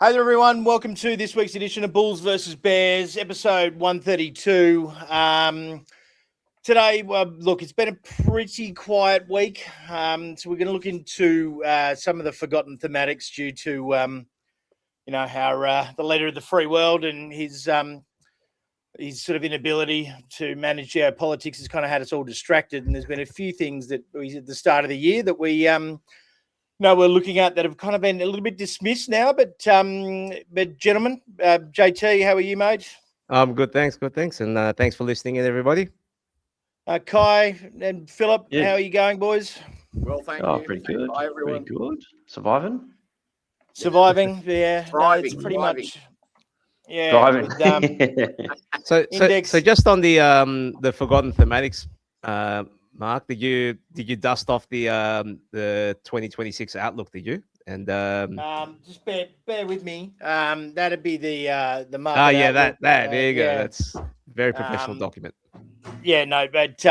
Hey there, everyone. Welcome to this week's edition of Bulls versus Bears, episode 132. Today, look, it's been a pretty quiet week. So we're going to look into some of the forgotten thematics due to, how the leader of the free world and his sort of inability to manage geopolitics has kind of had us all distracted. And there's been a few things that we at the start of the year that we we're looking at that have kind of been a little bit dismissed now. But gentlemen, JT, how are you, mate? Good, thanks. And thanks for listening in, everybody. Kai and Philip, how are you going, boys? Well, thank you. Pretty good. Hi, everyone. Pretty good. Surviving, yeah. Thriving, It's pretty thriving. much. Yeah. thriving. So just on the forgotten thematics, Mark, did you dust off the 2026 outlook? Did you? And just bear with me. That'd be the market. That there you go. That's a very professional document. Yeah, no, but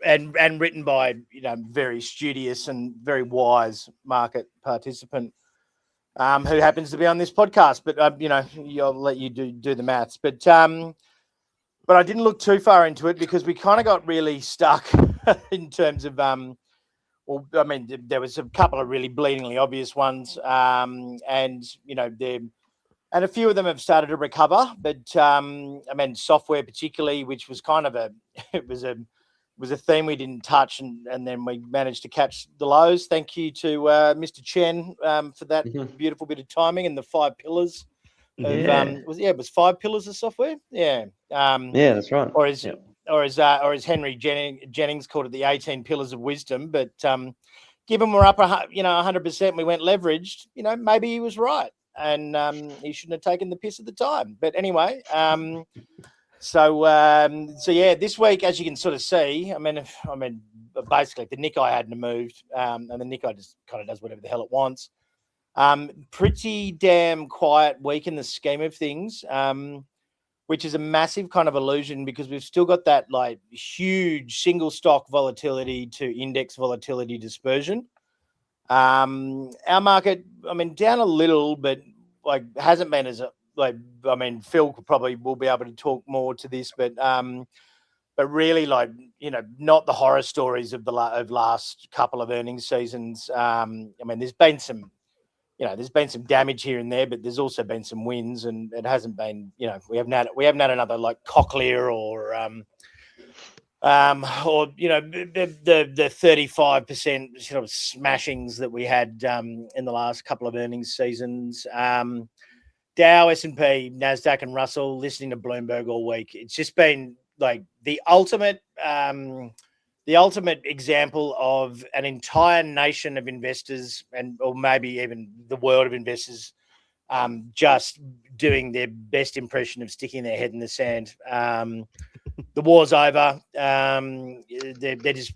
and written by very studious and very wise market participant who happens to be on this podcast. But I'll let you do the maths. But I didn't look too far into it because we kind of got really stuck in terms of there was a couple of really bleedingly obvious ones, and a few of them have started to recover. But software particularly, which was kind of was a theme we didn't touch, and then we managed to catch the lows. Thank you to Mr. Chen for that beautiful bit of timing and the 5 pillars. It was 5 pillars of software. Yeah, that's right. Or as Henry Jennings called it, the 18 pillars of wisdom. But given we're up, 100%, we went leveraged. Maybe he was right, and he shouldn't have taken the piss at the time. But anyway, this week, as you can sort of see, basically, the Nikkei hadn't moved, and the Nikkei just kind of does whatever the hell it wants. Pretty damn quiet week in the scheme of things. Which is a massive kind of illusion because we've still got that like huge single stock volatility to index volatility dispersion. Our market, down a little, but hasn't been as Phil probably will be able to talk more to this, but really not the horror stories of last couple of earnings seasons. There's been some. There's been some damage here and there, but there's also been some wins, and it hasn't been, we haven't had another like Cochlear or the 35% sort of smashings that we had in the last couple of earnings seasons. Dow, S&P, Nasdaq, and Russell. Listening to Bloomberg all week, it's just been like the ultimate example of an entire nation of investors or maybe even the world of investors just doing their best impression of sticking their head in the sand. The war's over. They're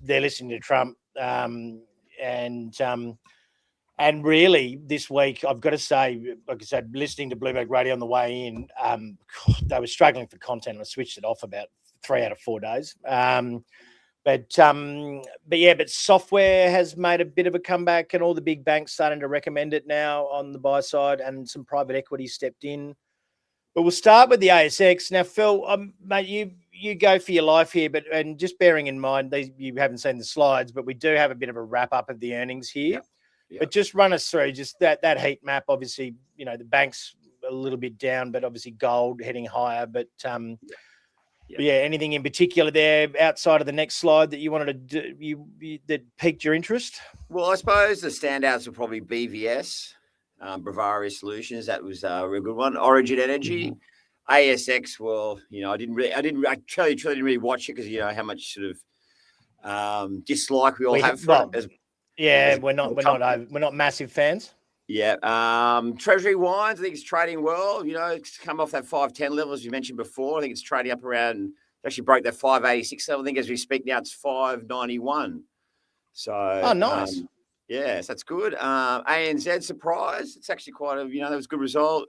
listening to Trump. And really this week, I've got to say, like I said, listening to Bloomberg Radio on the way in, they were struggling for content. I switched it off about 3 out of 4 days. But software has made a bit of a comeback, and all the big banks starting to recommend it now on the buy side, and some private equity stepped in. But we'll start with the ASX now. Phil, mate, you go for your life here, and just bearing in mind you haven't seen the slides, but we do have a bit of a wrap up of the earnings here. Yep. But just run us through just that heat map. Obviously, the bank's a little bit down, but obviously gold heading higher. But anything in particular there outside of the next slide that you wanted to do, that piqued your interest? Well, I suppose the standouts were probably BVS, Bavaria Solutions. That was a real good one. Origin Energy, ASX. Well, I truly didn't really watch it because how much sort of dislike we all have for it. We're not massive fans. Yeah. Treasury Wines, I think it's trading well. It's come off that 510 level, as you mentioned before. I think it's trading up around, actually broke that 586 level. I think as we speak now, it's 591. So, nice. So that's good. ANZ surprise. It's actually quite that was a good result.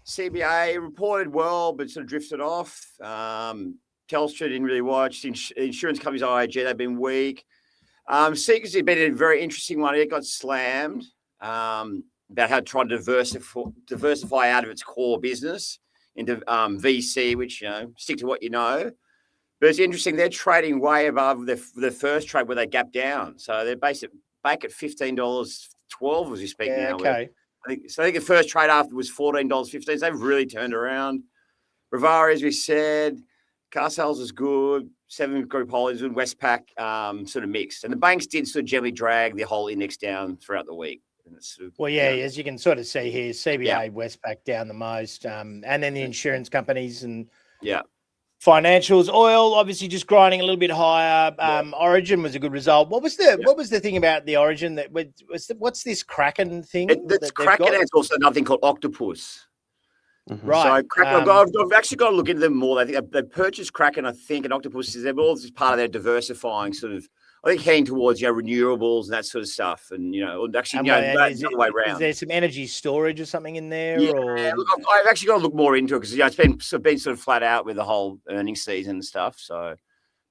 CBA reported well, but sort of drifted off. Telstra didn't really watch. Insurance companies, IAG, they've been weak. Seekers has been a very interesting one. It got slammed. about how to try to diversify out of its core business into VC, which, stick to what you know. But it's interesting, they're trading way above the first trade where they gapped down. So they're basically back at $15.12 as we speak now. Okay. I think the first trade after was $14.15. So they've really turned around. Rivari, as we said, car sales is good. 7 group holdings and Westpac sort of mixed. And the banks did sort of generally drag the whole index down throughout the week. Well, yeah, as you can sort of see here, CBA, Westpac down the most, and then the insurance companies and financials. Oil obviously just grinding a little bit higher. Origin was a good result. What was the thing about the Origin that what's this Kraken thing? That's Kraken. And it's also another thing called Octopus. Right. So Kraken, I've actually got to look into them more. I think they purchased Kraken, I think, and Octopus is all just part of their diversifying sort of, I think, heading towards renewables and that sort of stuff, and actually, that's the other way around. Is there some energy storage or something in there? Yeah, or? Look, I've actually got to look more into it because it's been sort of flat out with the whole earnings season and stuff. So,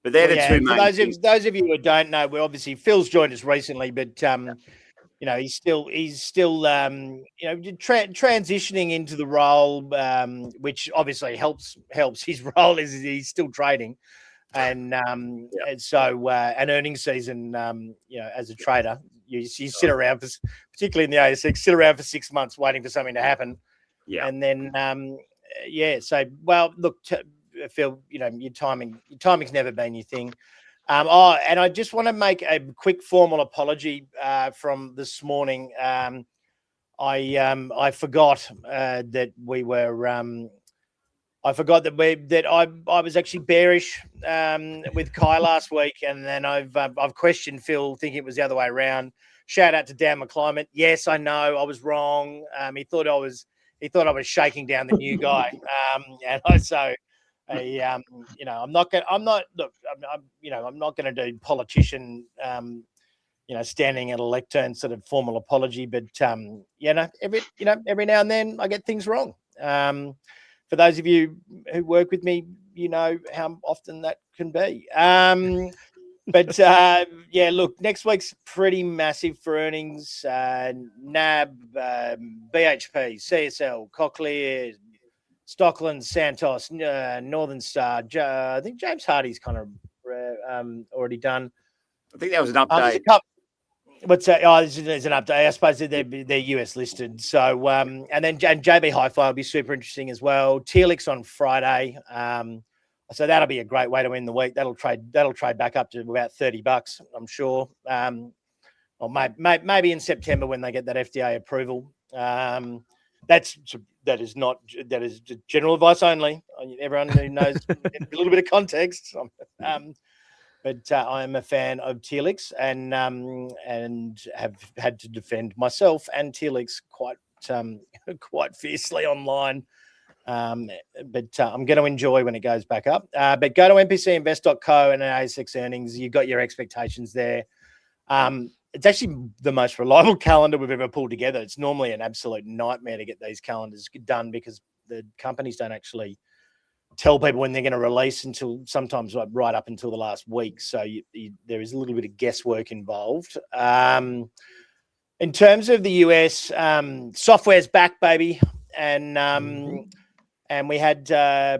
but they're the two main things. Those of you who don't know, we're obviously Phil's joined us recently, but he's still transitioning into the role, which obviously helps his role is he's still trading. And so an earnings season, as a trader, you sit around particularly in the ASX, sit around for 6 months waiting for something to happen. Yeah. And then, so, well, look, Phil, your timing's never been your thing. And I just want to make a quick formal apology from this morning. I forgot that we were. I forgot that I was actually bearish with Kai last week, and then I've questioned Phil, thinking it was the other way around. Shout out to Dan McClimate. Yes, I know I was wrong. He thought I was shaking down the new guy, and I'm not going to do politician, standing at a lectern sort of formal apology, but every now and then I get things wrong. For those of you who work with me, you know how often that can be. But look, next week's pretty massive for earnings. NAB, BHP, CSL, Cochlear, Stockland, Santos, Northern Star. I think James Hardy's kind of already done. I think that was an update. What's that? Oh, there's an update. I suppose they're US listed. So, and JB Hi-Fi will be super interesting as well. Tealix on Friday. So that'll be a great way to end the week. That'll trade back up to about $30, I'm sure. Or maybe in September when they get that FDA approval. That is general advice only. Everyone who knows a little bit of context. But I am a fan of Tealix and have had to defend myself and Tealix quite fiercely online. But I'm going to enjoy when it goes back up. But go to npcinvest.co and ASX Earnings. You've got your expectations there. It's actually the most reliable calendar we've ever pulled together. It's normally an absolute nightmare to get these calendars done because the companies don't actually tell people when they're going to release until sometimes right up until the last week. So there is a little bit of guesswork involved. In terms of the US, software's back, baby. And we had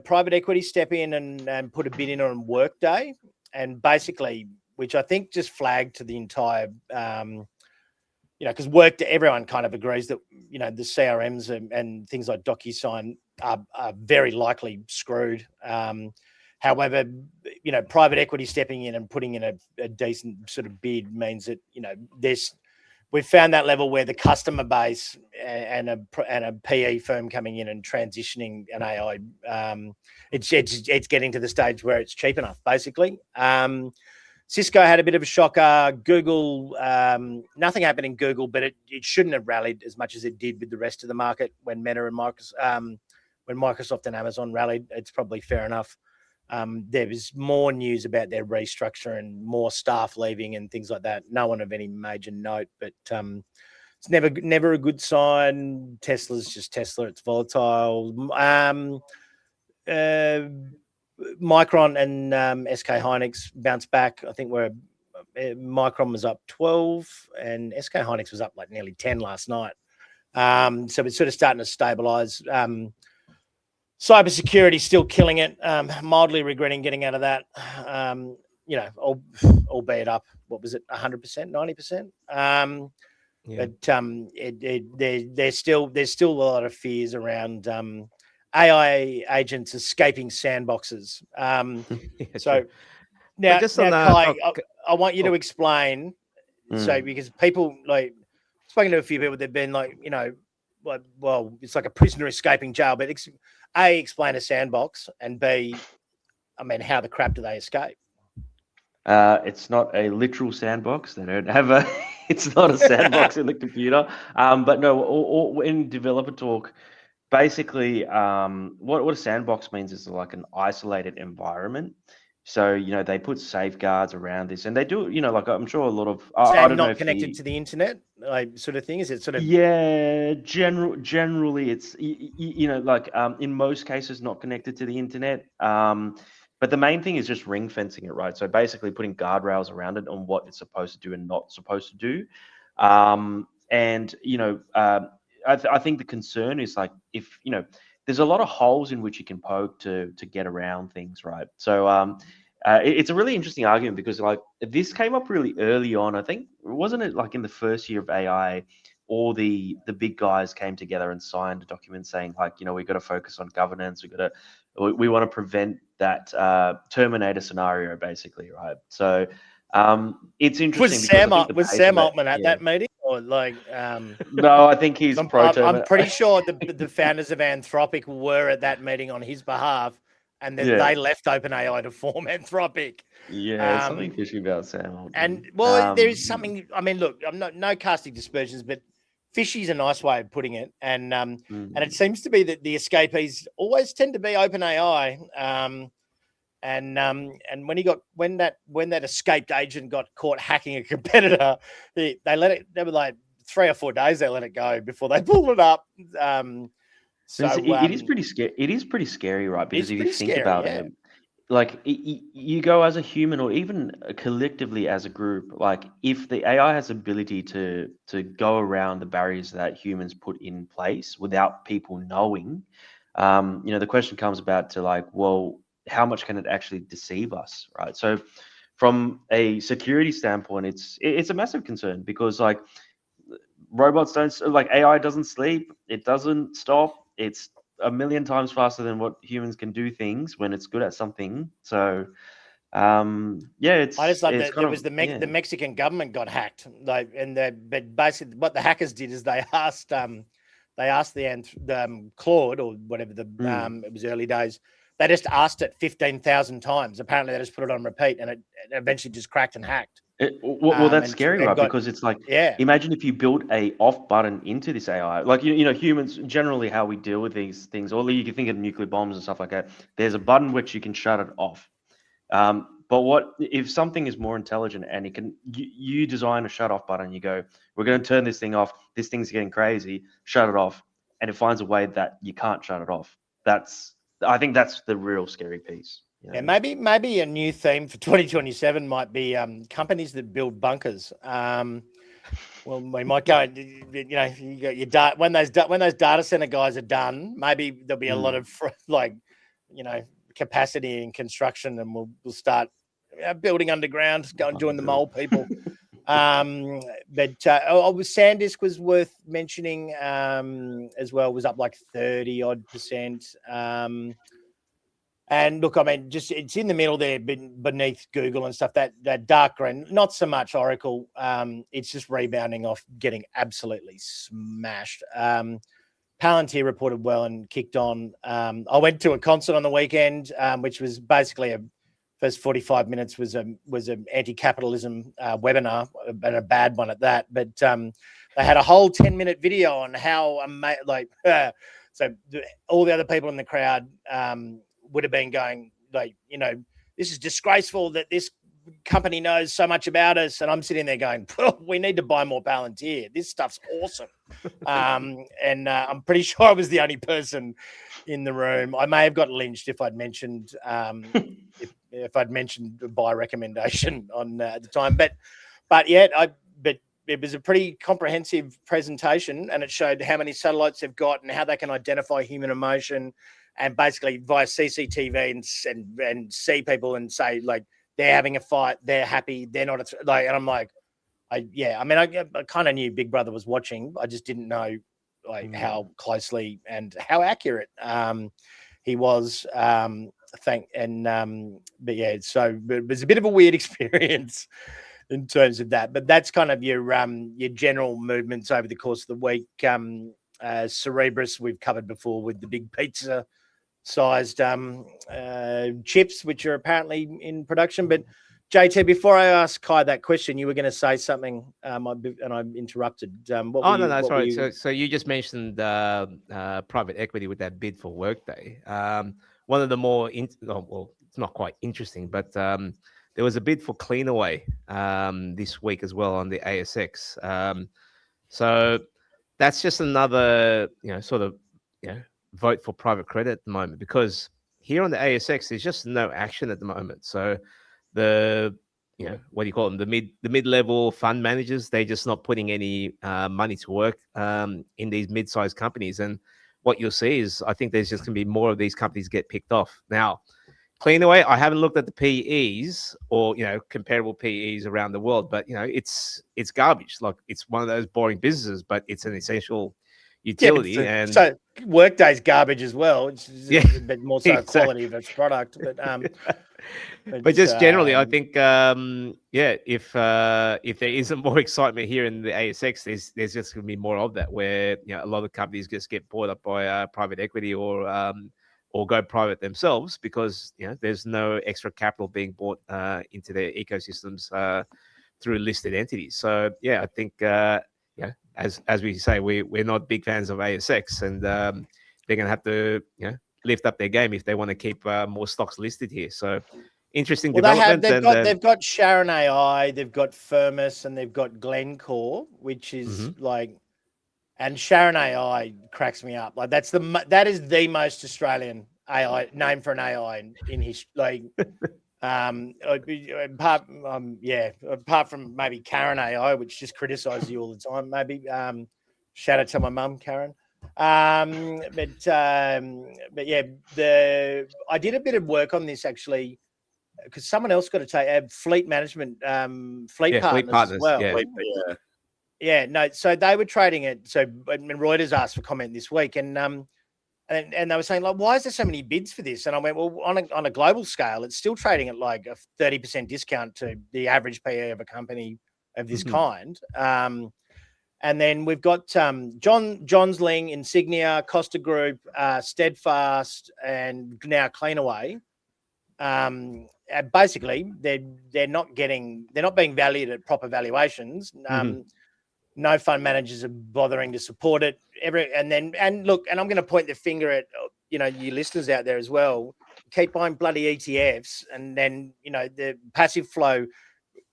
private equity step in and put a bid in on Workday. And basically, which I think just flagged to the entire, because Workday, everyone kind of agrees that, the CRMs and things like DocuSign are very likely screwed. However, private equity stepping in and putting in a decent sort of bid means that, we've found that level where the customer base and a PE firm coming in and transitioning an AI, it's getting to the stage where it's cheap enough, basically. Cisco had a bit of a shocker. Google, nothing happened in Google, but it shouldn't have rallied as much as it did with the rest of the market when Meta and when Microsoft and Amazon rallied. It's probably fair enough. There was more news about their restructure and more staff leaving and things like that. No one of any major note, but it's never a good sign. Tesla's just Tesla. It's volatile. Micron and SK Hynix bounced back. I think Micron was up 12 and SK Hynix was up like nearly 10 last night. So it's sort of starting to stabilize. Cybersecurity still killing it. Mildly regretting getting out of that. Albeit up. What was it? 100%, 90%. But there's still a lot of fears around AI agents escaping sandboxes. So now, Kai, I want you to explain. So because people spoken to a few people, they've been well, it's like a prisoner escaping jail. But A, explain a sandbox, and B, I mean, how the crap do they escape? It's not a literal sandbox. They don't have a. It's not a sandbox in the computer. But no, in developer talk, basically, what a sandbox means is like an isolated environment. So they put safeguards around this, and they do. Like I'm sure a lot of. I don't know if connected to the internet, sort of thing. Is it sort of? Yeah, generally, it's in most cases not connected to the internet. But the main thing is just ring fencing it, right? So basically putting guardrails around it on what it's supposed to do and not supposed to do. I think the concern is like if there's a lot of holes in which you can poke to get around things, right? So it's a really interesting argument because like this came up really early on. I think wasn't it like in the first year of AI, all the big guys came together and signed a document saying like we've got to focus on governance. We want to prevent that Terminator scenario, basically, right? So it's interesting. Was Sam Altman at that meeting, or like? No, I think he's I'm pretty sure the founders of Anthropic were at that meeting on his behalf, and then they left OpenAI to form Anthropic. Yeah, something fishy about Sam Altman. And there is something. I mean, look, I'm no casting dispersions, but fishy is a nice way of putting it, and it seems to be that the escapees always tend to be OpenAI. And when that escaped agent got caught hacking a competitor, they let it. They were like 3 or 4 days. They let it go before they pulled it up. It is pretty scary. It is pretty scary, right? Because if you think about it, like you go as a human or even collectively as a group, like if the AI has ability to go around the barriers that humans put in place without people knowing, the question comes about to like, well, how much can it actually deceive us, right? So from a security standpoint, it's a massive concern because like robots don't, like AI doesn't sleep, it doesn't stop, it's a million times faster than what humans can do things when it's good at something. So it's I just like that there was the Mexican government got hacked, but basically what the hackers did is they asked the Claude or whatever it was early days. They just asked it 15,000 times. Apparently, they just put it on repeat, and it eventually just cracked and hacked. Well, that's scary, right? Because it's like, imagine if you built a off button into this AI. Like, humans, generally how we deal with these things, or you can think of nuclear bombs and stuff like that. There's a button which you can shut it off. But what if something is more intelligent and it can, you design a shut off button, you go, we're going to turn this thing off. This thing's getting crazy. Shut it off. And it finds a way that you can't shut it off. I think that's the real scary piece. Yeah, maybe a new theme for 2027 might be companies that build bunkers. Well, we might go. You got your when those data center guys are done, maybe there'll be a lot of capacity in construction, and we'll start building underground. Go and join the mole people. But SanDisk was worth mentioning as well. Was up like 30% and look, I mean, just it's in the middle there, beneath Google and stuff. That dark green, not so much Oracle. It's just rebounding off getting absolutely smashed. Palantir reported well and kicked on. I went to a concert on the weekend, which was basically first 45 minutes was an anti-capitalism webinar, and a bad one at that. But they had a whole 10-minute video on how so all the other people in the crowd would have been going like, this is disgraceful that this company knows so much about us. And I'm sitting there going, we need to buy more Palantir. This stuff's awesome. And I'm pretty sure I was the only person in the room. I may have got lynched if I'd mentioned if I'd mentioned buy recommendation on at the time. But a pretty comprehensive presentation, and it showed how many satellites they've got and how they can identify human emotion, and basically via CCTV and see people and say like they're having a fight, they're happy, they're not like, and I'm like, I kind of knew Big Brother was watching. I just didn't know like how closely and how accurate he was. But yeah, so it was a bit of a weird experience in terms of that. But that's kind of your general movements over the course of the week. Cerebrus we've covered before with the big pizza-sized chips, which are apparently in production. But JT, before I ask Kai that question, you were going to say something, and I interrupted. No, sorry. So you just mentioned private equity with that bid for Workday. One of the more, well, it's not quite interesting, but there was a bid for Cleanaway this week as well on the ASX. So that's just another, vote for private credit at the moment, because here on the ASX, there's just no action at the moment. So what do you call them? The mid-level fund managers, they're just not putting any money to work in these mid-sized companies. And what you'll see is, I think there's just going to be more of these companies get picked off. Now, Cleanaway, I haven't looked at the PEs or, comparable PEs around the world, but, it's garbage. Like, it's one of those boring businesses, but it's an essential utility. So Workday's garbage as well. It's a bit more so exactly. Quality of its product, but just generally, I think, if there isn't more excitement here in the ASX, there's just going to be more of that, where a lot of companies just get bought up by private equity or go private themselves, because there's no extra capital being bought into their ecosystems through listed entities. So I think as we say, we're not big fans of ASX, and they're going to have to lift up their game if they want to keep more stocks listed here. So interesting development. They've got Sharon AI, they've got Firmus, and they've got Glencore, which is and Sharon AI cracks me up. Like that is the most Australian AI name for an AI in history. Like apart from maybe Karen AI, which just criticizes you all the time. Maybe shout out to my mum, Karen. But yeah, I did a bit of work on this actually, because someone else got to take fleet management, fleet partners as well. No, so they were trading it. So and Reuters asked for comment this week, and they were saying, like, why is there so many bids for this? And I went, well, on a global scale, it's still trading at like a 30% discount to the average PE of a company of this kind. And then we've got Johns Ling, Insignia, Costa Group, Steadfast, and now Cleanaway. Basically, they're not being valued at proper valuations. No fund managers are bothering to support it. And look, and I'm going to point the finger at you listeners out there as well. Keep buying bloody ETFs, and then the passive flow.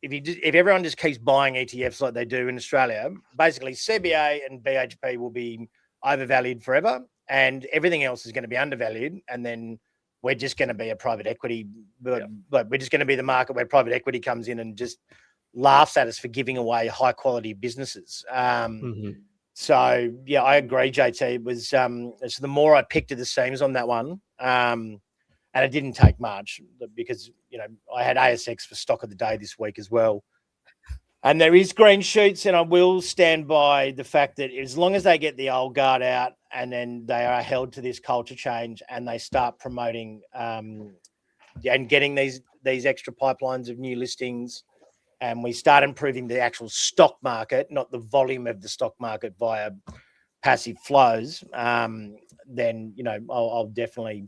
If everyone just keeps buying ETFs like they do in Australia, basically CBA and BHP will be overvalued forever, and everything else is going to be undervalued. And then we're just going to be a private equity, like we're just going to be the market where private equity comes in and just laughs at us for giving away high quality businesses. So I agree, JT. It was so the more I picked at the seams on that one, and it didn't take much, because I had ASX for stock of the day this week as well. And there is green shoots, and I will stand by the fact that as long as they get the old guard out, and then they are held to this culture change, and they start promoting and getting these extra pipelines of new listings, and we start improving the actual stock market, not the volume of the stock market via passive flows, then I'll definitely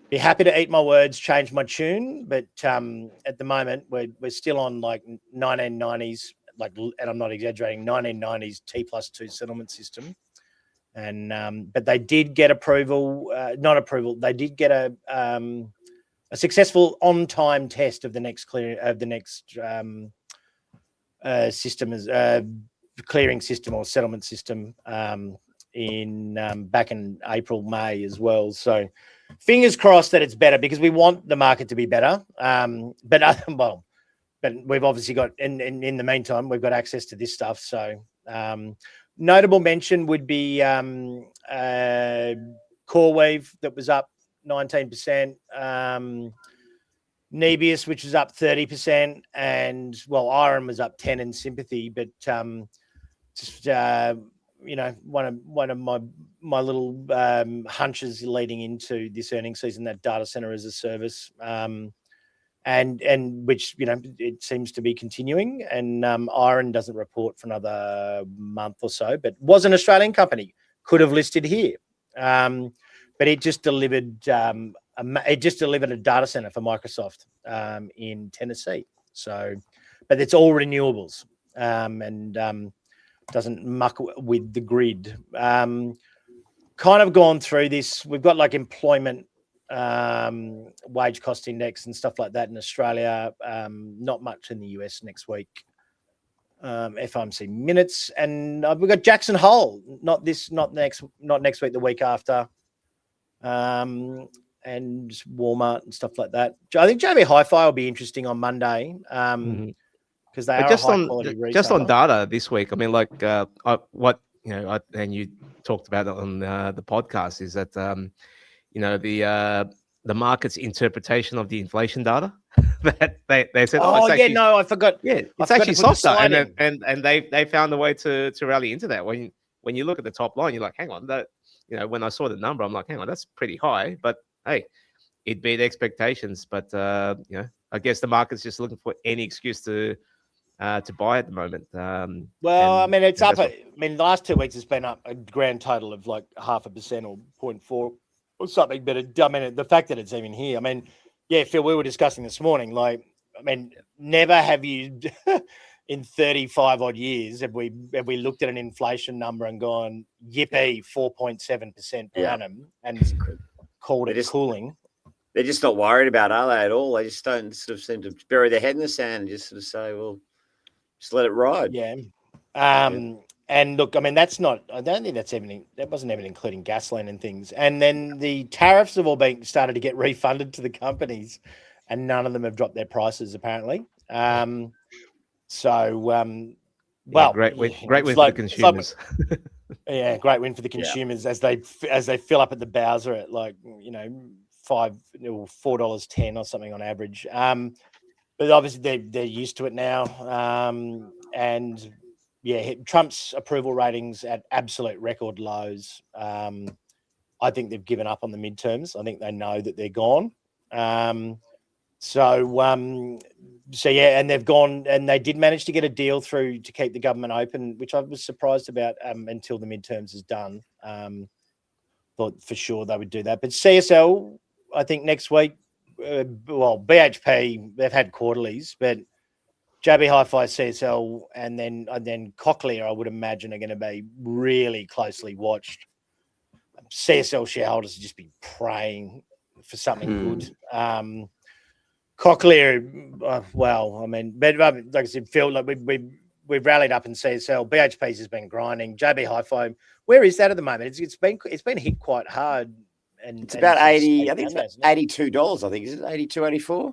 be happy to eat my words, change my tune. But at the moment, we're still on like 1990s, and I'm not exaggerating, 1990s T+2 settlement system. And but they did get they did get a successful on-time test of the next system as clearing system or settlement system in back in April, May as well. So fingers crossed that it's better, because we want the market to be better. But but we've obviously got, in the meantime, we've got access to this stuff. So notable mention would be CoreWeave, that was up 19%. Nebius, which was up 30%, and Iron was up 10 in sympathy, but just one of my little hunches leading into this earnings season, that data center as a service, and which it seems to be continuing. And Iron doesn't report for another month or so, but was an Australian company, could have listed here, but it just delivered a data center for Microsoft in Tennessee. So, but it's all renewables, and doesn't muck with the grid. Kind of gone through this. We've got like employment, wage cost index and stuff like that in Australia. Not much in the US next week. FOMC minutes, and we've got Jackson Hole. Not next week. The week after. And Walmart and stuff like that. I think JB Hi-Fi will be interesting on Monday. Because they are just a high quality retailer. Just on data this week. I mean, like and you talked about it on the podcast, is that the market's interpretation of the inflation data that they said. I forgot. Yeah, it's actually softer, and they found a way to rally into that. When you look at the top line, you're like, hang on, that when I saw the number, I'm like, hang on, that's pretty high. But hey, it beat expectations. But I guess the market's just looking for any excuse to buy at the moment. It's up. The last 2 weeks it's been up a grand total of like 0.5% or 0.4 or something. But the fact that it's even here. Phil, we were discussing this morning. Never have you in 35 odd years have we looked at an inflation number and gone yippee 4.7% per annum and called it cooling. They're just not worried about it, are they, at all? They just don't sort of seem to bury their head in the sand and just sort of say, well, just let it ride. Yeah. And look, that's not, I don't think that wasn't even including gasoline and things. And then the tariffs have all been started to get refunded to the companies, and none of them have dropped their prices apparently. Great win for the consumers. Great win for the consumers as they fill up at the Bowser at $4.10 or something on average. But obviously they're used to it now. And Trump's approval ratings at absolute record lows. I think they've given up on the midterms. I think they know that they're gone. And they've gone, and they did manage to get a deal through to keep the government open, which I was surprised about until the midterms is done. Thought for sure they would do that. But CSL, I think next week, BHP, they've had quarterlies, but JB Hi-Fi, CSL, and then Cochlear, I would imagine, are going to be really closely watched. CSL shareholders will just be praying for something good. Cochlear, but like I said, Phil, we've rallied up in CSL. BHP's has been grinding. JB Hi-Fi, where is that at the moment? It's been hit quite hard. And it's about 80. I think it's about $82. I think is it 82, 84?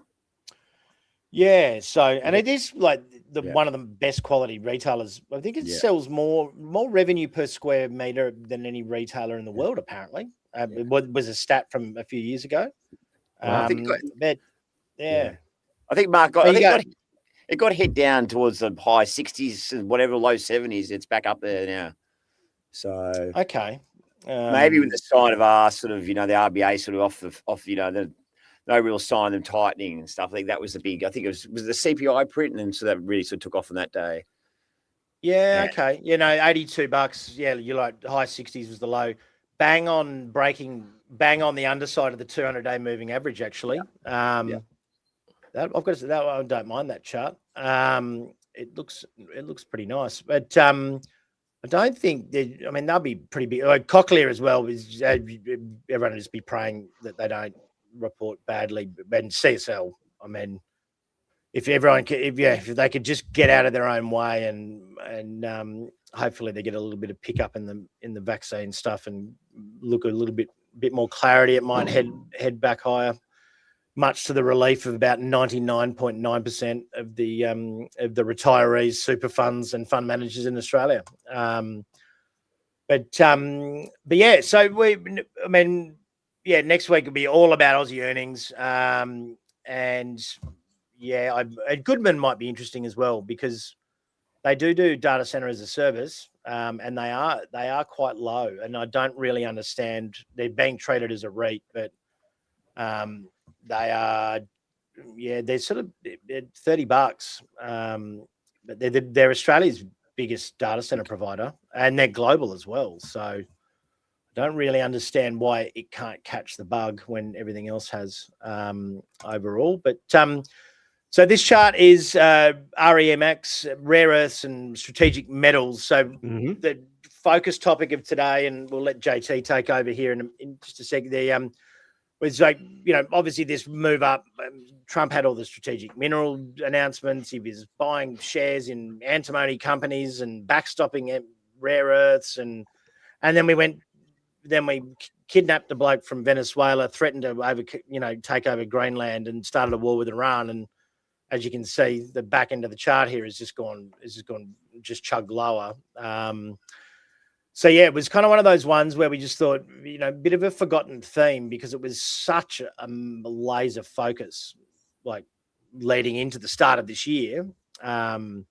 Yeah. So, and it is like one of the best quality retailers. I think it sells more revenue per square meter than any retailer in the world. Apparently, it was a stat from a few years ago. I think. I think Mark it got hit down towards the high 60s and whatever, low 70s. It's back up there now. So okay. Maybe with the sign of our sort of, the RBA sort of off, the no real sign of them tightening and stuff. I think that was the big, I think it was the CPI print. And so that really sort of took off on that day. Yeah. Okay. $82. Yeah. You're like high 60s was the low. Bang on the underside of the 200-day moving average, actually. That I've got to say that I don't mind that chart. It looks pretty nice, but, I don't think they'll be pretty big. Like Cochlear as well is everyone will just be praying that they don't report badly. And CSL, if they could just get out of their own way and hopefully they get a little bit of pickup in the vaccine stuff and look a little bit more clarity, it might head back higher. much to the relief of about 99.9% of the retirees, super funds, and fund managers in Australia. But yeah, so next week will be all about Aussie earnings, and yeah, Goodman might be interesting as well because they do data center as a service, and they are quite low, and I don't really understand. They're being treated as a REIT, but they are, they're sort of $30, but they're Australia's biggest data center provider, and they're global as well. So I don't really understand why it can't catch the bug when everything else has overall. But so this chart is REMX, rare earths and strategic metals. So the focus topic of today, and we'll let JT take over here in just a second. Was like, obviously this move up. Trump had all the strategic mineral announcements. He was buying shares in antimony companies and backstopping rare earths, and then we kidnapped the bloke from Venezuela, threatened to take over Greenland, and started a war with Iran. And as you can see, the back end of the chart here is just chugged lower. So yeah, it was kind of one of those ones where we just thought, a bit of a forgotten theme because it was such a laser focus, like leading into the start of this year, and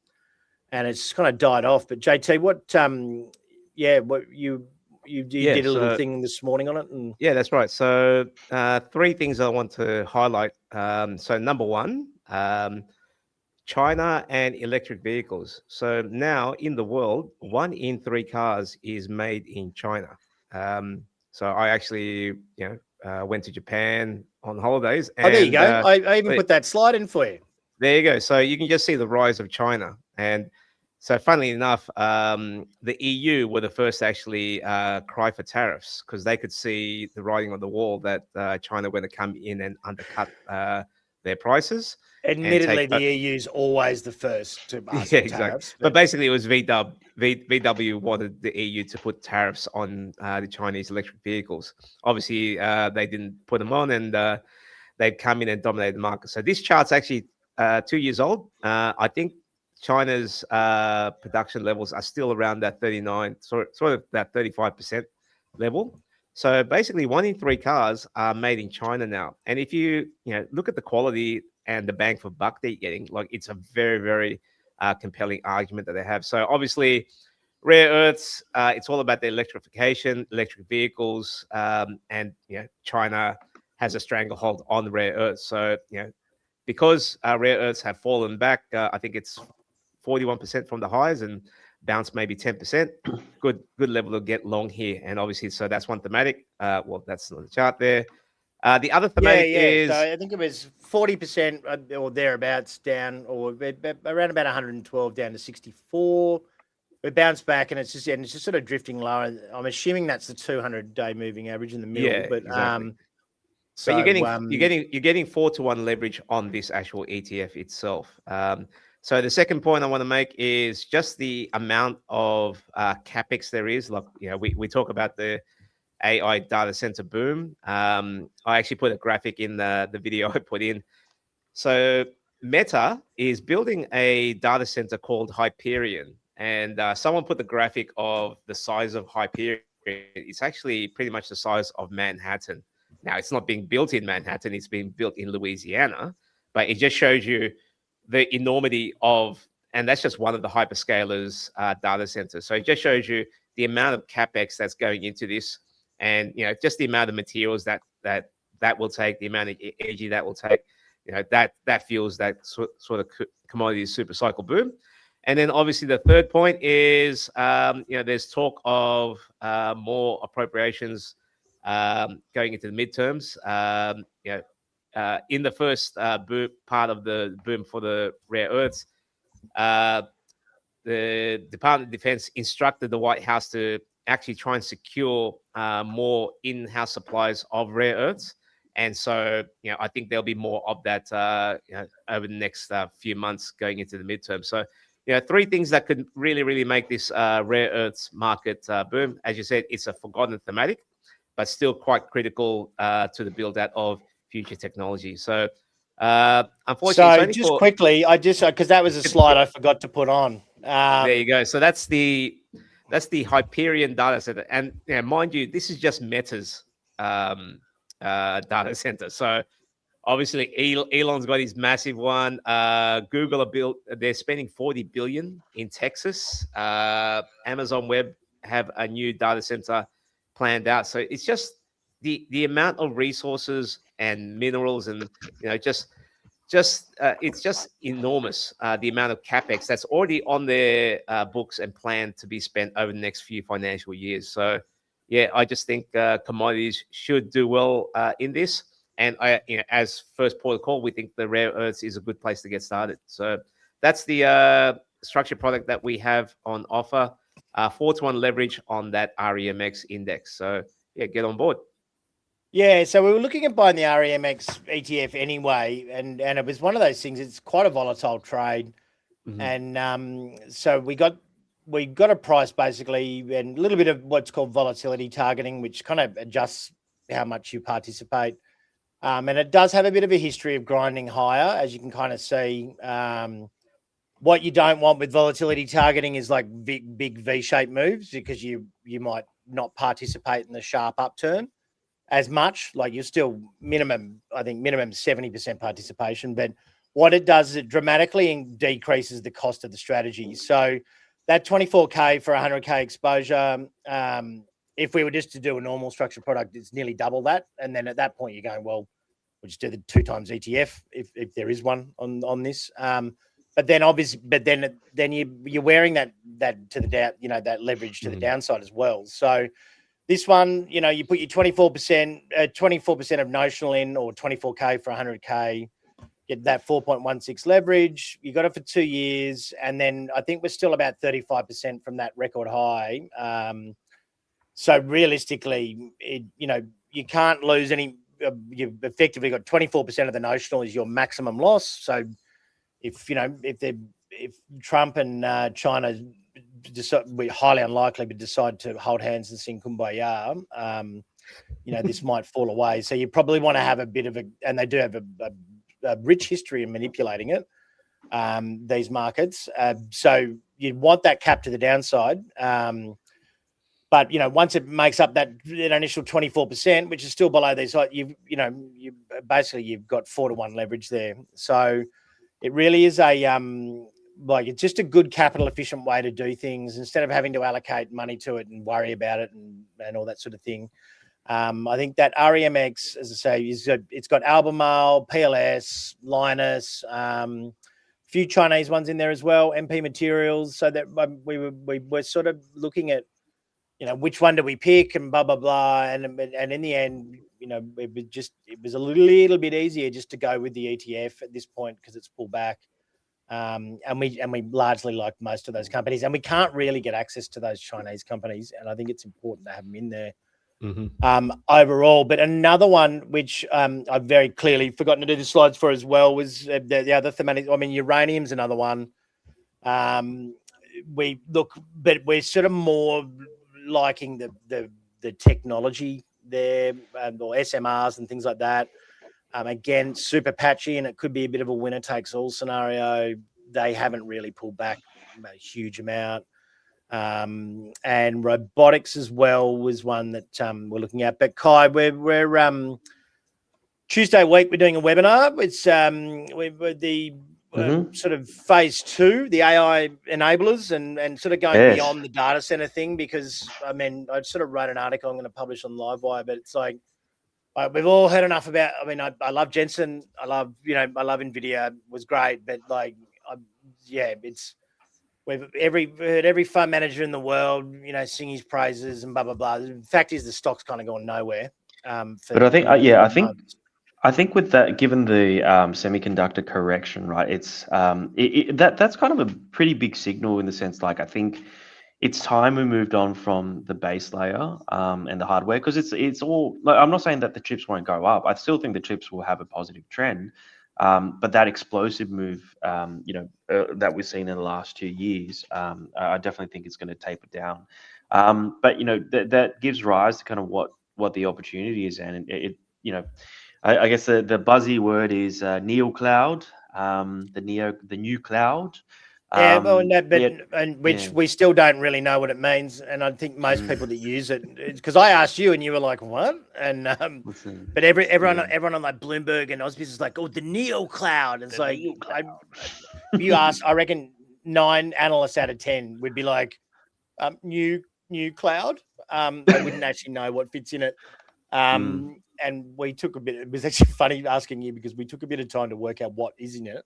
it's kind of died off. But JT, what you did a little thing this morning on it? And... Yeah, that's right. So 3 things I want to highlight. So number 1. China and electric vehicles. So now in the world, 1 in 3 cars is made in China. So I actually, went to Japan on holidays. And, there you go. I even put that slide in for you. There you go. So you can just see the rise of China. And so funnily enough, the EU were the first to actually cry for tariffs because they could see the writing on the wall that China were going to come in and undercut their prices. Admittedly, the EU is always the first to ask for tariffs. Exactly. But basically, it was VW wanted the EU to put tariffs on the Chinese electric vehicles. Obviously, they didn't put them on, and they've come in and dominated the market. So this chart's actually 2 years old. I think China's production levels are still around that 39, sort of that 35% level. So basically, 1 in 3 cars are made in China now. And if you look at the quality and the bang for buck they're getting, like it's a very, very compelling argument that they have. So obviously, rare earths, it's all about the electrification, electric vehicles, and China has a stranglehold on rare earths. So because rare earths have fallen back, I think it's 41% from the highs and bounce maybe 10%. Good level to get long here. And obviously, so that's one thematic. Well, that's not the chart there. The other thematic is... So I think it was 40% or thereabouts down, or around about 112 down to 64. It bounced back, and it's just sort of drifting lower. I'm assuming that's the 200-day moving average in the middle. Yeah, but exactly. So you're getting 4-to-1 leverage on this actual ETF itself. So the second point I want to make is just the amount of capex there is. Like we talk about the AI data center boom. I actually put a graphic in the video I put in. So Meta is building a data center called Hyperion, and someone put the graphic of the size of Hyperion. It's actually pretty much the size of Manhattan. Now, it's not being built in Manhattan, it's being built in Louisiana, but it just shows you the enormity of, and that's just one of the hyperscalers data centers. So it just shows you the amount of capex that's going into this, and just the amount of materials that will take, the amount of energy that will take, that fuels that sort of commodity super cycle boom. And then obviously the third point is, there's talk of more appropriations going into the midterms. In the first part of the boom for the rare earths, the Department of Defense instructed the White House to actually try and secure more in-house supplies of rare earths. And so, I think there'll be more of that over the next few months going into the midterm. So, 3 things that could really, really make this rare earths market boom. As you said, it's a forgotten thematic, but still quite critical to the build out of future technology. So unfortunately, so just quickly, because that was a slide I forgot to put on. There you go. So that's the Hyperion data center, and mind you, this is just Meta's data center. So obviously, Elon's got his massive one. Google they're spending $40 billion in Texas. Amazon Web have a new data center planned out. So it's just the amount of resources and minerals, and it's just enormous, the amount of capex that's already on their books and planned to be spent over the next few financial years. So yeah, I just think commodities should do well in this. And as first port of call, we think the rare earths is a good place to get started. So that's the structured product that we have on offer. 4-to-1 leverage on that REMX index. So yeah, get on board. Yeah, so we were looking at buying the REMX ETF anyway, and it was one of those things. It's quite a volatile trade, and so we got a price basically, and a little bit of what's called volatility targeting, which kind of adjusts how much you participate. And it does have a bit of a history of grinding higher, as you can kind of see. What you don't want with volatility targeting is like big V-shaped moves, because you might not participate in the sharp upturn as much. Like you're still minimum 70% participation. But what it does is it dramatically decreases the cost of the strategy. So that 24K for 100K exposure, if we were just to do a normal structured product, it's nearly double that. And then at that point, you're going, well, we'll just do the 2 times ETF if there is one on this. But then obviously, then you're wearing that to the down, that leverage to the downside as well. So this one, you put your 24% of notional in, or 24K for 100K, get that 4.16 leverage. You got it for 2 years, and then I think we're still about 35% from that record high. So realistically, you can't lose any. You've effectively got 24% of the notional is your maximum loss. So if Trump and China decide, we're highly unlikely, but decide to hold hands and sing Kumbaya, this might fall away. So you probably want to have a bit of and they do have a rich history in manipulating it, these markets. So you want that cap to the downside. But once it makes up that initial 24%, which is still below these, you've got 4-to-1 leverage there. So it really is it's just a good capital efficient way to do things, instead of having to allocate money to it and worry about it and all that sort of thing. I think that REMX, as I say, it's got Albemarle, PLS, Linus, few Chinese ones in there as well, MP Materials. So that we were sort of looking at, which one do we pick, and blah blah blah, and in the end, it was a little bit easier just to go with the ETF at this point, because it's pulled back, and we largely like most of those companies, and we can't really get access to those Chinese companies, and I think it's important to have them in there. Overall. But another one which I've very clearly forgotten to do the slides for as well was the other thematic. I mean, uranium's another one. But we're sort of more liking the technology there, or SMRs and things like that. Again, super patchy, and it could be a bit of a winner takes all scenario. They haven't really pulled back a huge amount. And robotics as well was one that we're looking at. But Kai, we're Tuesday week we're doing a webinar. It's we're the sort of phase 2, the AI enablers, and sort of going beyond the data center thing, because I sort of wrote an article I'm going to publish on Livewire, but it's like we've all heard enough about. I love Jensen. I love NVIDIA. It was great, but we've heard every fund manager in the world, sing his praises and blah blah blah. The fact is, the stock's kind of gone nowhere. But I think with that, given the semiconductor correction, right, it's that's kind of a pretty big signal, in the sense, like, I think it's time we moved on from the base layer and the hardware, because it's all, like, I'm not saying that the chips won't go up. I still think the chips will have a positive trend. But that explosive move, that we've seen in the last 2 years, I definitely think it's going to taper down. But that gives rise to kind of what the opportunity is, and I guess the buzzy word is Neocloud, the new cloud. Yeah, well, which we still don't really know what it means, and I think most people that use it, because I asked you and you were like, "What?" And but everyone on like Bloomberg and Ausbiz is like, "Oh, the Neocloud." It's like, if you ask, I reckon 9 analysts out of 10 would be like, new cloud. They wouldn't actually know what fits in it. And we took a bit. It was actually funny asking you because we took a bit of time to work out what is in it.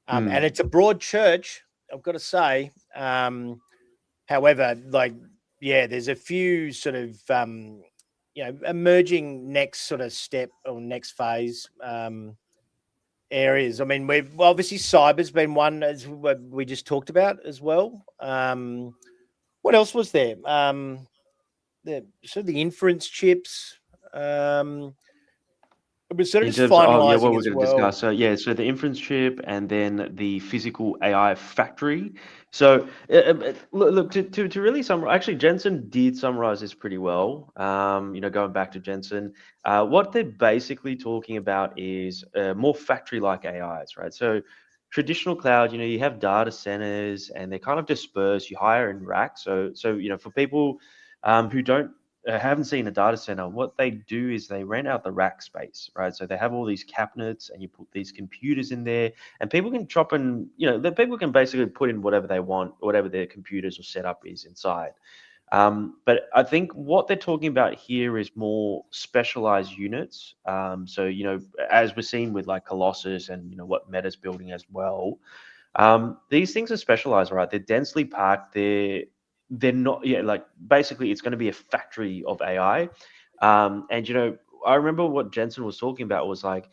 And it's a broad church, I've got to say. However, like, yeah, there's a few sort of, emerging next sort of step or next phase areas. I mean, we've obviously cyber's been one as we just talked about as well. What else was there? The inference chips. It was sort of just finalizing what we're as going to well. discuss. So the inference chip and then the physical AI factory. So look, to really summarize, actually Jensen did summarize this pretty well. Going back to Jensen, what they're basically talking about is more factory-like AIs, right? So traditional cloud, you have data centers and they're kind of dispersed. You hire in racks. So for people who haven't seen a data center, what they do is they rent out the rack space, right? So they have all these cabinets and you put these computers in there and people can chop in, the people can basically put in whatever they want, whatever their computers or setup is inside. But I think what they're talking about here is more specialized units. So, as we're seeing with like Colossus and, what Meta's building as well, these things are specialized, right? They're densely packed. They're not, like basically it's going to be a factory of AI. And I remember what Jensen was talking about was like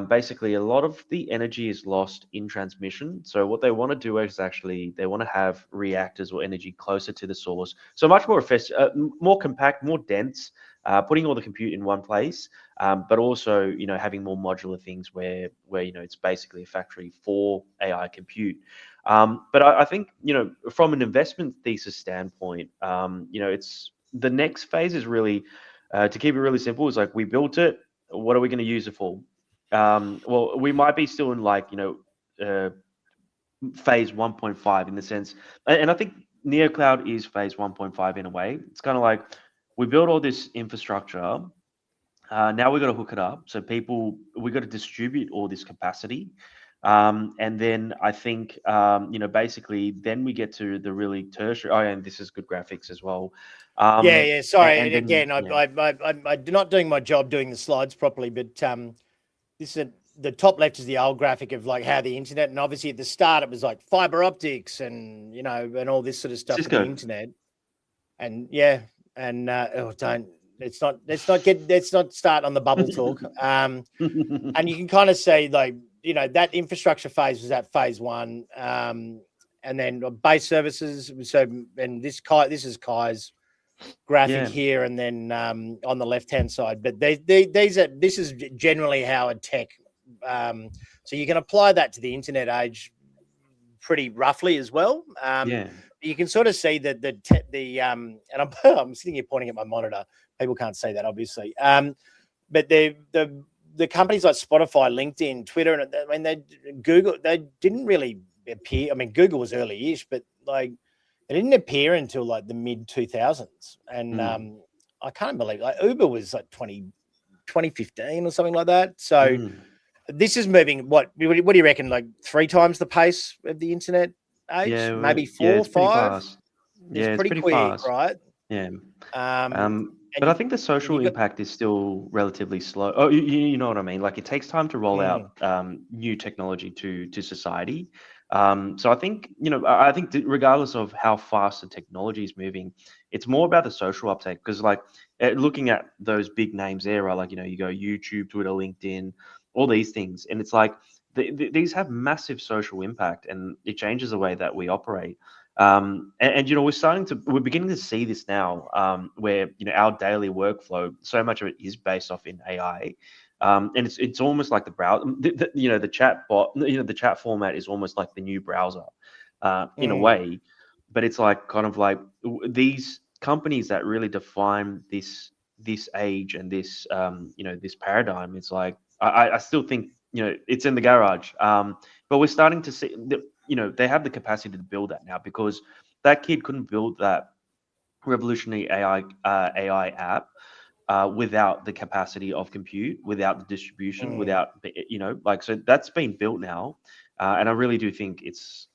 basically a lot of the energy is lost in transmission. So what they want to do is actually they want to have reactors or energy closer to the source, so much more more compact, more dense, putting all the compute in one place, but also having more modular things where it's basically a factory for AI compute. But I think from an investment thesis standpoint, it's the next phase is really to keep it really simple. Is like we built it. What are we going to use it for? Well, we might be still in like phase 1.5 in the sense, and I think Neocloud is phase 1.5 in a way. It's kind of like we build all this infrastructure. Now we got to hook it up. So we got to distribute all this capacity. And then I think, basically then we get to the really tertiary. Oh, and this is good graphics as well. Sorry. And then, again, I'm not doing my job doing the slides properly, but this is the top left is the old graphic of like how the internet, and obviously at the start it was like fiber optics and, and all this sort of stuff Cisco. for the internet. And let's not start on the bubble talk. And you can kind of say like, that infrastructure phase was at phase 1. And then base services. So, and this is Kai's graphic here, and then on the left-hand side. But this is generally how a tech. So you can apply that to the internet age pretty roughly as well. You can sort of see that and I'm sitting here pointing at my monitor. People can't see that obviously. But the companies like Spotify, LinkedIn, Twitter, and Google, they didn't really appear. I mean, Google was early-ish, but like it didn't appear until like the mid 2000s. And I can't believe like Uber was like 2015 or something like that. So this is moving. What do you reckon? Like 3 times the pace of the internet age? Maybe 4, 5. It's pretty quick, fast. right? Yeah. But I think the social impact is still relatively slow. Oh, you know what I mean? Like it takes time to roll out new technology to society. So I think, I think regardless of how fast the technology is moving, it's more about the social uptake. Because like looking at those big names there, right? Like, you go YouTube, Twitter, LinkedIn, all these things. And it's like these have massive social impact and it changes the way that we operate. And we're beginning to see this now, where our daily workflow, so much of it is based off in AI, and it's almost like the browser. The chat bot, the chat format is almost like the new browser, in a way. But it's like kind of like these companies that really define this this age and this this paradigm, it's like I still think it's in the garage. But we're starting to see they have the capacity to build that now, because that kid couldn't build that revolutionary AI app without the capacity of compute, without the distribution, without so that's been built now. And I really do think it's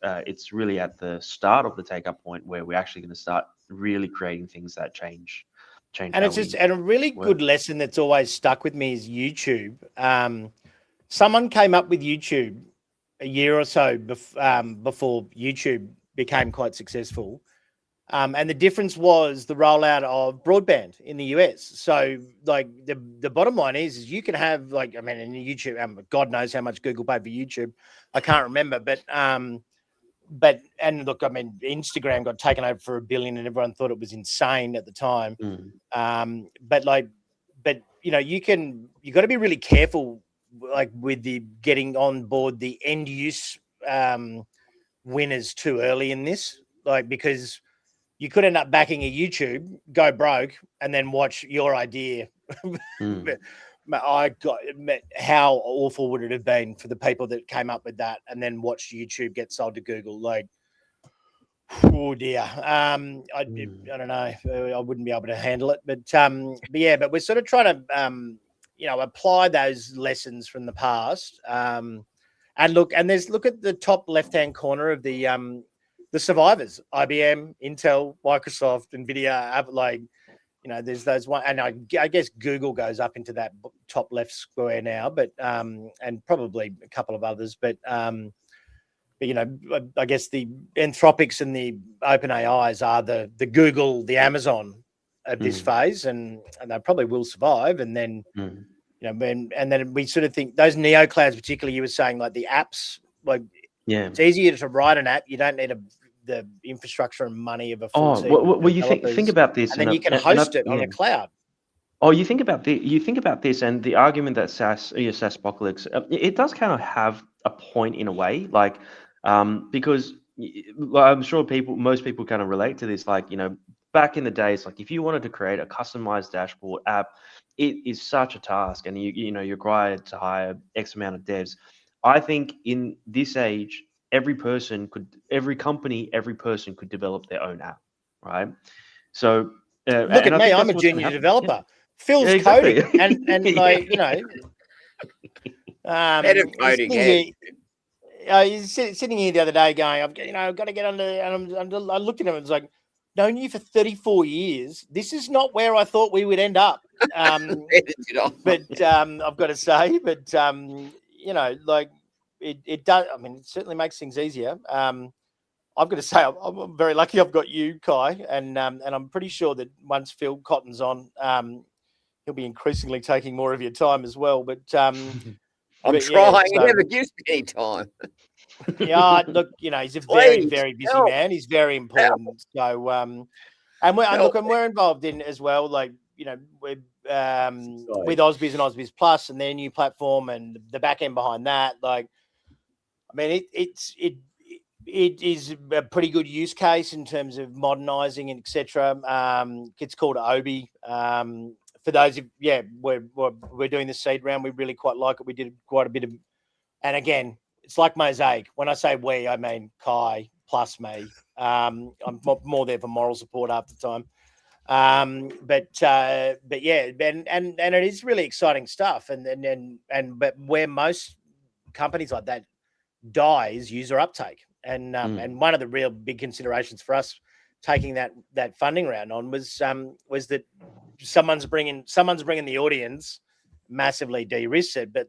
really at the start of the take-up point where we're actually going to start really creating things that change. And it's just a really good lesson that's always stuck with me is YouTube. Someone came up with YouTube a year or so before YouTube became quite successful. And the difference was the rollout of broadband in the US. So like the bottom line is you can have in YouTube, God knows how much Google paid for YouTube. I can't remember, but look, Instagram got taken over for $1 billion and everyone thought it was insane at the time. But you got to be really careful with the getting on board the end use winners too early in this, because you could end up backing a YouTube, go broke, and then watch your idea. How awful would it have been for the people that came up with that and then watched YouTube get sold to Google? Oh dear. I don't know. I wouldn't be able to handle it. But but we're sort of trying to apply those lessons from the past. And look at the top left-hand corner of the survivors: IBM, Intel, Microsoft, Nvidia. There's those one, and I guess Google goes up into that top left square now, but and probably a couple of others, but I guess the Anthropics and the OpenAIs are the Google, the Amazon of this phase, and they probably will survive. And then and then we sort of think those Neoclouds, particularly, you were saying, like the apps, it's easier to write an app. You don't need the infrastructure and money of a full team. Well, you think about this, and then you can host it on a cloud. Oh, you think about this, and the argument that SaaSpocalypse, it does kind of have a point in a way, because I'm sure most people kind of relate to this. Back in the days, if you wanted to create a customized dashboard app, it is such a task, and you're required to hire X amount of devs. I think in this age, every person could develop their own app, right? So look at me, I'm a junior developer. Phil's coding, and head of coding. He's sitting here the other day going, I've got to get under, and I looked at him and was like, known you for 34 years. This is not where I thought we would end up. But I've got to say, it does. It certainly makes things easier. I've got to say, I'm very lucky I've got you, Kai, and I'm pretty sure that once Phil Cotton's on, he'll be increasingly taking more of your time as well. But I'm trying. He never gives me any time. Yeah, look, he's a very, very busy man. He's very important. So, and we're involved in as well. With Ausbiz and Ausbiz Plus and their new platform and the back end behind that. It is a pretty good use case in terms of modernizing and etc. It's called Obi. For those we're doing the seed round, we really quite like it. We did quite a bit of, and again, it's like Mosaic. When I say we, I mean Kai plus me. I'm more there for moral support half the time. But yeah, and it is really exciting stuff. But where most companies like that die is user uptake. And one of the real big considerations for us taking that funding round on was that someone's bringing the audience, massively de-risks it, but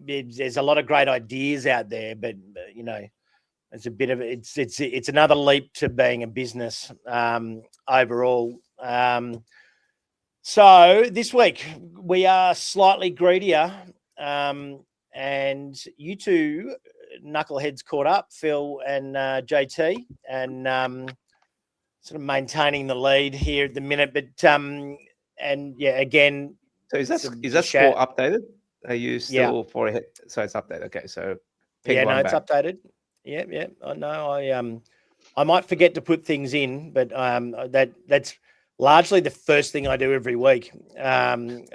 there's a lot of great ideas out there, but it's a bit of it's another leap to being a business overall. So this week we are slightly greedier. And you two knuckleheads caught up, Phil and JT, and sort of maintaining the lead here at the minute. But and yeah, again. So is that score updated? Are you still for ahead? So it's updated. Okay, so it's updated. Yeah. I know. I might forget to put things in, but that's largely the first thing I do every week. And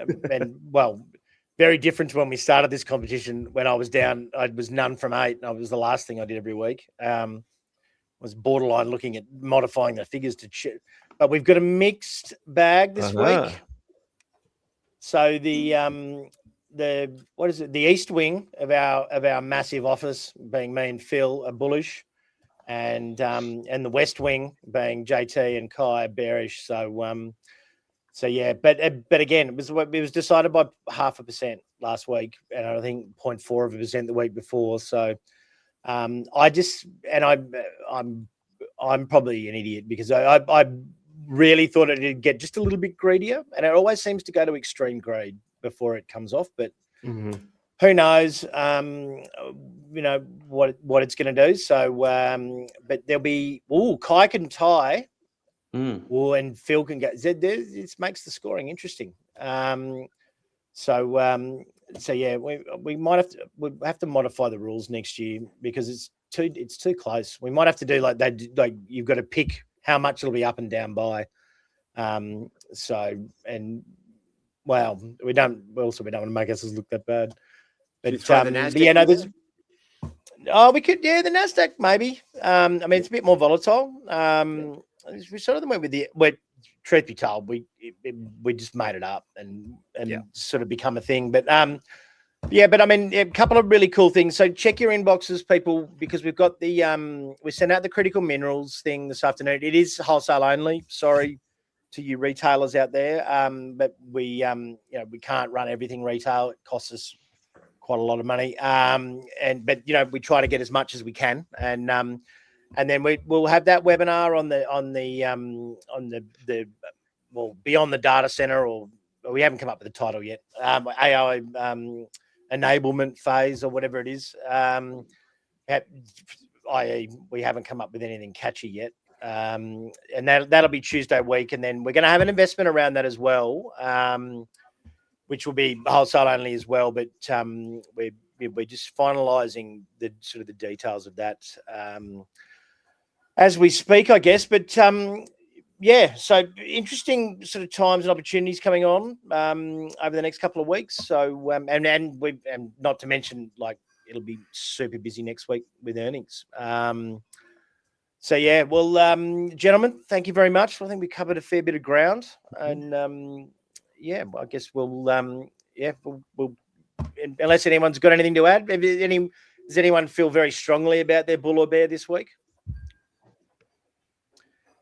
well, very different to when we started this competition. When I was down, I was none from 8, and it was the last thing I did every week. Was borderline looking at modifying the figures to check. But we've got a mixed bag this week. So the what is it? The east wing of our massive office, being me and Phil, are bullish, and the west wing, being JT and Kai, are bearish. So yeah, but again, it was decided by 0.5% last week, and I think 0.4% the week before. So I'm probably an idiot because I really thought it'd get just a little bit greedier, and it always seems to go to extreme greed before it comes off. But who knows? You know what it's going to do. So, but there'll be Kai can tie. And Phil can go. This makes the scoring interesting. So yeah, we have to modify the rules next year because it's too close. We might have to do like that. Like you've got to pick how much it'll be up and down by. So and well, we don't want to make us look that bad. But yeah, no, there's. Oh, we could, yeah, the Nasdaq maybe. I mean, it's a bit more volatile. We sort of went with truth be told, we just made it up and sort of become a thing. But yeah, but I mean, a couple of really cool things. So check your inboxes, people, because we've got the we sent out the critical minerals thing this afternoon. It is wholesale only. Sorry to you retailers out there, but we we can't run everything retail. It costs us quite a lot of money. But we try to get as much as we can, and then we'll have that webinar on the beyond the data center, or we haven't come up with the title yet. AI enablement phase or whatever it is. I.e., we haven't come up with anything catchy yet. And that'll be Tuesday week, and then we're going to have an investment around that as well. Which will be wholesale only as well, but we're just finalising the sort of the details of that as we speak, I guess. But yeah, so interesting sort of times and opportunities coming on over the next couple of weeks. So and not to mention, like, it'll be super busy next week with earnings. So yeah, well, gentlemen, thank you very much. I think we covered a fair bit of ground, and yeah, I guess we'll unless anyone's got anything to add. Does anyone feel very strongly about their bull or bear this week?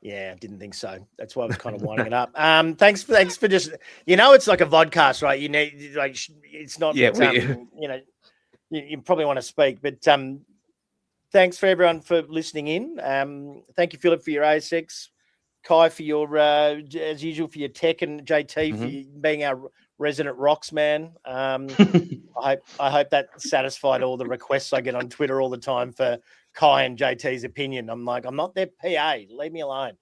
Yeah, I didn't think so. That's why I was kind of winding it up. Thanks for just, it's like a vodcast, right? You need, like, it's not, you probably want to speak, but thanks for everyone for listening in. Thank you, Philip, for your ASX. Kai, for your, as usual, for your tech, and JT for you being our resident rocks man. I hope that satisfied all the requests I get on Twitter all the time for Kai and JT's opinion. I'm like, I'm not their PA. Leave me alone.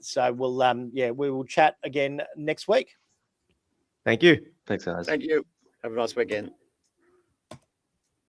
So we will chat again next week. Thank you. Thanks, guys. Thank you. Have a nice weekend.